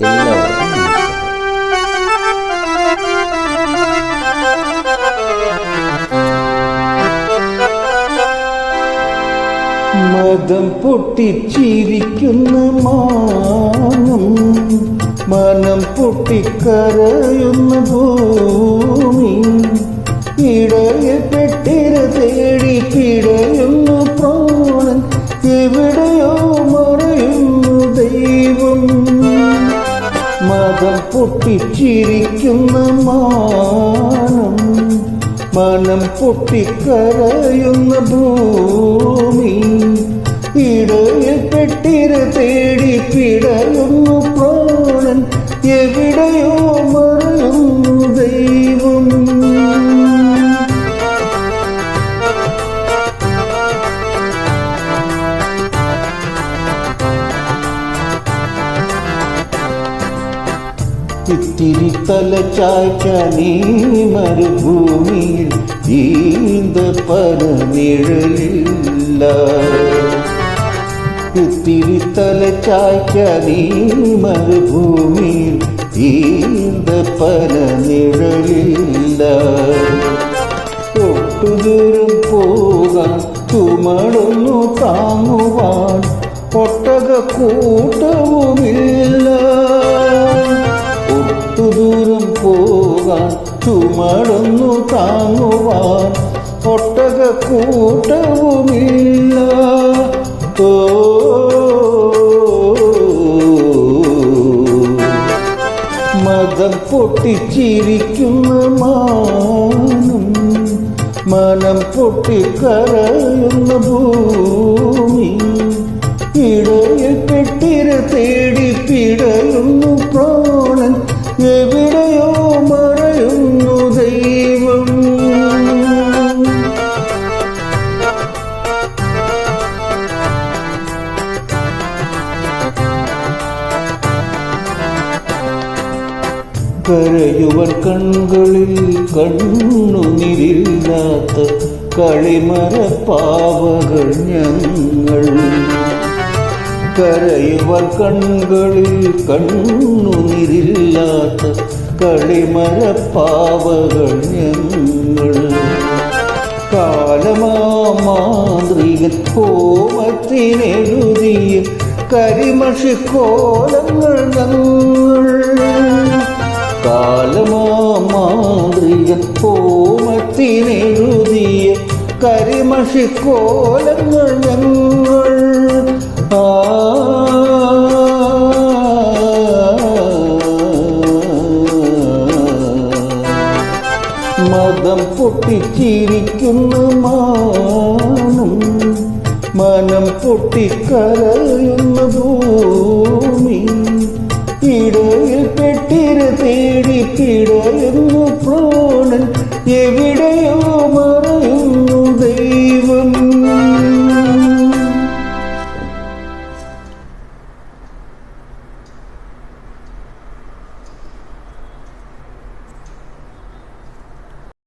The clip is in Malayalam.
എല്ലാവർക്കും മതം പൊട്ടിച്ചിരിക്കുന്ന മാനം, മനം പൊട്ടിക്കരയുന്ന ഭൂമി, ഇടയിൽ പെട്ടിര തേടി പിടയുന്നു പ്രാണൻ, എവിടെയോ മറയുന്നു ദൈവം. മതം പൊട്ടിച്ചിരിക്കുന്ന മാനം, മനം പൊട്ടിക്കരയുന്ന ഭൂമി, ഇടയിൽ പെട്ടിര തേടി പിടയുന്നു പ്രാണൻ, എവിടെയോ മറയുന്നു ദൈവം. ഇത്തിരി തല ചായ്ക്കാനീ മരുഭൂമിയിൽ ഈന്തപ്പനനിഴലില്ല. ഇത്തിരി തല ചായ്ക്കാനീ മരുഭൂമിയിൽ ഈന്തപ്പനനിഴലില്ല. ഒട്ടുദൂരം പോകാൻ ചുമടൊന്നു താങ്ങുവാൻ ഒട്ടകക്കൂട്ടവുമില്ല. ഒട്ടുദൂരം പോകാൻ ചുമടൊന്നു താങ്ങുവാൻ ഒട്ടകക്കൂട്ടവുമില്ല. ഓ മതം പൊട്ടിച്ചിരിക്കുന്ന മാനം, മനം പൊട്ടിക്കരയുന്ന ഭൂമി, ഇടയിൽ പെട്ടിര തേടി പിടയുന്നു പ്രാണൻ, എവിടെയോ മറയുന്നു ദൈവം. കരയുവൻ കണ്ണുകളിൽ കണ്ണുനീരില്ലാത്ത കളിമരപ്പാവകൾ ഞങ്ങൾ. കരയുവൻ കണ്ണുകളിൽ കണ്ണുനീരില്ലാത്ത കളിമരപ്പാവകൾ ഞങ്ങൾ. കാലമാന്ത്രികൻ കോമത്തിനെഴുതിയ കരിമഷിക്കോലങ്ങൾ ഞങ്ങൾ. കാലമാന്ത്രികൻ കോമത്തിനെഴുതിയ കരിമഷിക്കോലങ്ങൾ ഞങ്ങൾ. മതം പൊട്ടിച്ചിരിക്കുന്ന മാനം, മനം പൊട്ടിക്കരയുന്ന ഭൂമി, ഇടയിൽ പെട്ടിര തേടി പിടയുന്നു പ്രാണൻ, എവിടെയോ